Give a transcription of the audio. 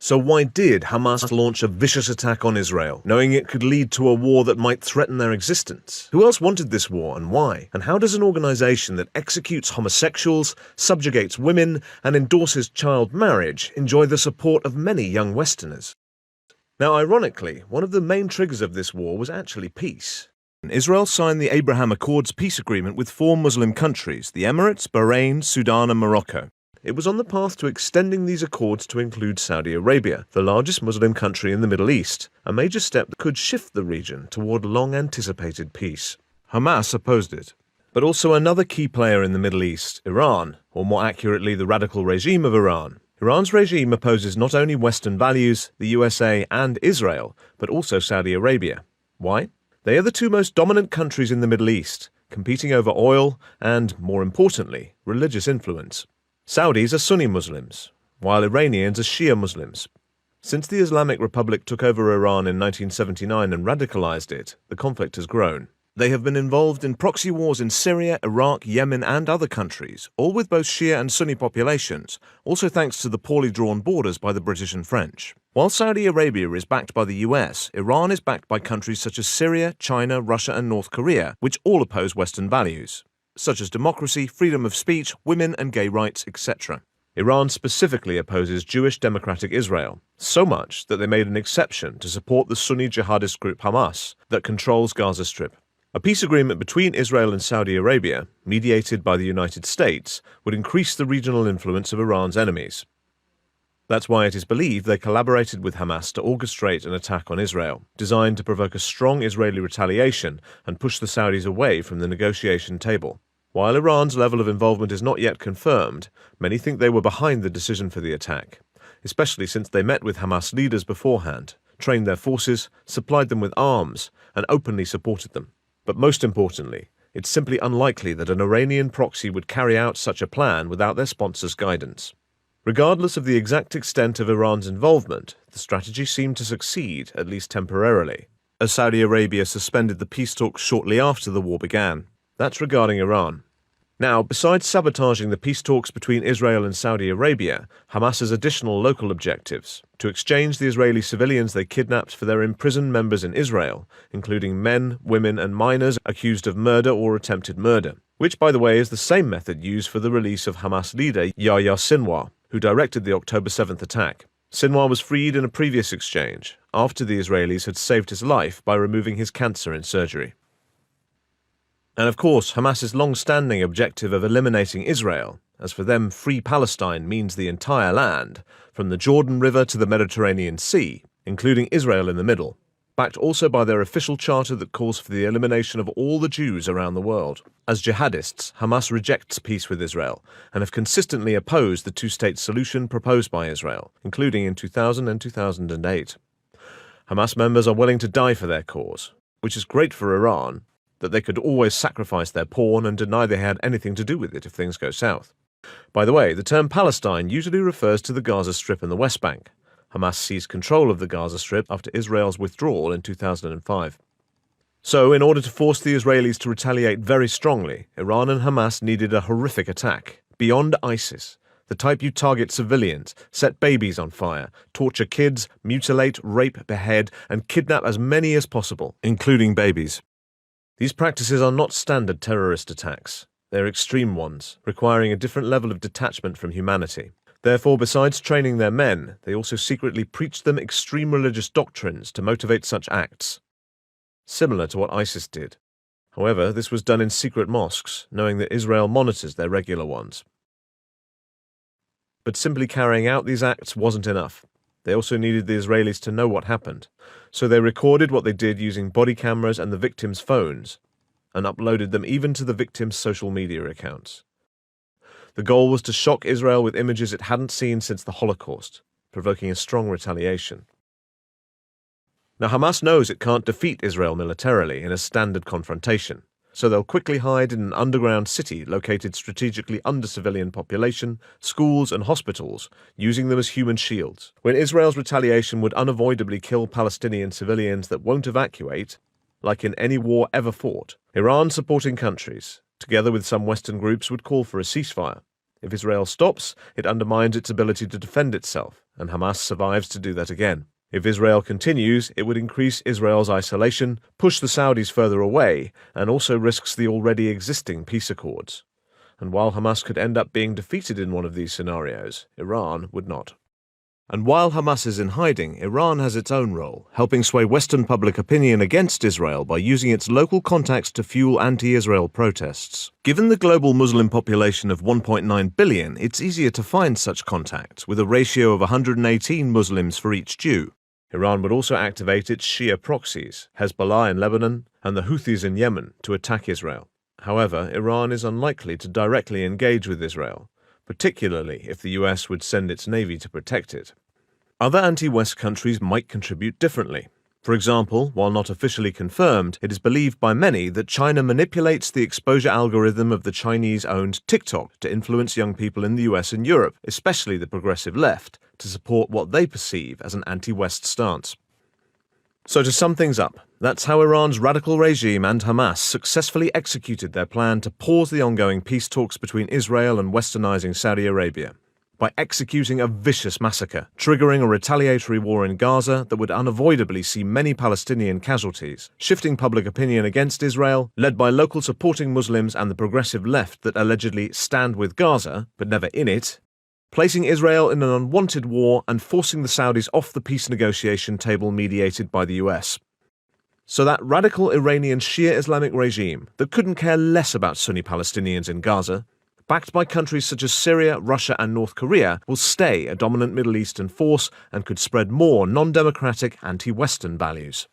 So why did Hamas launch a vicious attack on Israel, knowing it could lead to a war that might threaten their existence? Who else wanted this war and why? And how does an organization that executes homosexuals, subjugates women, and endorses child marriage enjoy the support of many young Westerners? Now, ironically, one of the main triggers of this war was actually peace. Israel signed the Abraham Accords peace agreement with 4 Muslim countries, the Emirates, Bahrain, Sudan, and Morocco. It was on the path to extending these accords to include Saudi Arabia, the largest Muslim country in the Middle East, a major step that could shift the region toward long-anticipated peace. Hamas opposed it. But also another key player in the Middle East, Iran, or more accurately the radical regime of Iran. Iran's regime opposes not only Western values, the USA and Israel, but also Saudi Arabia. Why? They are the 2 most dominant countries in the Middle East, competing over oil and, more importantly, religious influence. Saudis are Sunni Muslims, while Iranians are Shia Muslims. Since the Islamic Republic took over Iran in 1979 and radicalized it, the conflict has grown. They have been involved in proxy wars in Syria, Iraq, Yemen, and other countries, all with both Shia and Sunni populations, also thanks to the poorly drawn borders by the British and French. While Saudi Arabia is backed by the US, Iran is backed by countries such as Syria, China, Russia, and North Korea, which all oppose Western values, such as democracy, freedom of speech, women and gay rights, etc. Iran specifically opposes Jewish democratic Israel, so much that they made an exception to support the Sunni jihadist group Hamas that controls Gaza Strip. A peace agreement between Israel and Saudi Arabia, mediated by the United States, would increase the regional influence of Iran's enemies. That's why it is believed they collaborated with Hamas to orchestrate an attack on Israel, designed to provoke a strong Israeli retaliation and push the Saudis away from the negotiation table. While Iran's level of involvement is not yet confirmed, many think they were behind the decision for the attack, especially since they met with Hamas leaders beforehand, trained their forces, supplied them with arms, and openly supported them. But most importantly, it's simply unlikely that an Iranian proxy would carry out such a plan without their sponsors' guidance. Regardless of the exact extent of Iran's involvement, the strategy seemed to succeed, at least temporarily, as Saudi Arabia suspended the peace talks shortly after the war began. That's regarding Iran. Now, besides sabotaging the peace talks between Israel and Saudi Arabia, Hamas has additional local objectives: to exchange the Israeli civilians they kidnapped for their imprisoned members in Israel, including men, women, and minors accused of murder or attempted murder, which, by the way, is the same method used for the release of Hamas leader Yahya Sinwar, who directed the October 7th attack. Sinwar was freed in a previous exchange, after the Israelis had saved his life by removing his cancer in surgery. And of course, Hamas's long-standing objective of eliminating Israel, as for them free Palestine means the entire land, from the Jordan River to the Mediterranean Sea, including Israel in the middle, backed also by their official charter that calls for the elimination of all the Jews around the world. As jihadists, Hamas rejects peace with Israel and have consistently opposed the 2-state solution proposed by Israel, including in 2000 and 2008. Hamas members are willing to die for their cause, which is great for Iran, that they could always sacrifice their pawn and deny they had anything to do with it if things go south. By the way, the term Palestine usually refers to the Gaza Strip and the West Bank. Hamas seized control of the Gaza Strip after Israel's withdrawal in 2005. So, in order to force the Israelis to retaliate very strongly, Iran and Hamas needed a horrific attack, beyond ISIS, the type you target civilians, set babies on fire, torture kids, mutilate, rape, behead, and kidnap as many as possible, including babies. These practices are not standard terrorist attacks. They're extreme ones, requiring a different level of detachment from humanity. Therefore, besides training their men, they also secretly preach them extreme religious doctrines to motivate such acts, similar to what ISIS did. However, this was done in secret mosques, knowing that Israel monitors their regular ones. But simply carrying out these acts wasn't enough. They also needed the Israelis to know what happened, so they recorded what they did using body cameras and the victims' phones, and uploaded them even to the victims' social media accounts. The goal was to shock Israel with images it hadn't seen since the Holocaust, provoking a strong retaliation. Now, Hamas knows it can't defeat Israel militarily in a standard confrontation, so they'll quickly hide in an underground city located strategically under civilian population, schools and hospitals, using them as human shields. When Israel's retaliation would unavoidably kill Palestinian civilians that won't evacuate, like in any war ever fought, Iran-supporting countries, together with some Western groups, would call for a ceasefire. If Israel stops, it undermines its ability to defend itself, and Hamas survives to do that again. If Israel continues, it would increase Israel's isolation, push the Saudis further away, and also risks the already existing peace accords. And while Hamas could end up being defeated in one of these scenarios, Iran would not. And while Hamas is in hiding, Iran has its own role, helping sway Western public opinion against Israel by using its local contacts to fuel anti-Israel protests. Given the global Muslim population of 1.9 billion, it's easier to find such contacts, with a ratio of 118 Muslims for each Jew. Iran would also activate its Shia proxies, Hezbollah in Lebanon and the Houthis in Yemen, to attack Israel. However, Iran is unlikely to directly engage with Israel, particularly if the US would send its navy to protect it. Other anti-West countries might contribute differently. For example, while not officially confirmed, it is believed by many that China manipulates the exposure algorithm of the Chinese-owned TikTok to influence young people in the US and Europe, especially the progressive left, to support what they perceive as an anti-West stance. So to sum things up, that's how Iran's radical regime and Hamas successfully executed their plan to pause the ongoing peace talks between Israel and westernizing Saudi Arabia, by executing a vicious massacre, triggering a retaliatory war in Gaza that would unavoidably see many Palestinian casualties, shifting public opinion against Israel, led by local supporting Muslims and the progressive left that allegedly stand with Gaza, but never in it, placing Israel in an unwanted war and forcing the Saudis off the peace negotiation table mediated by the US. So that radical Iranian Shia Islamic regime that couldn't care less about Sunni Palestinians in Gaza, backed by countries such as Syria, Russia and North Korea, will stay a dominant Middle Eastern force and could spread more non-democratic anti-Western values.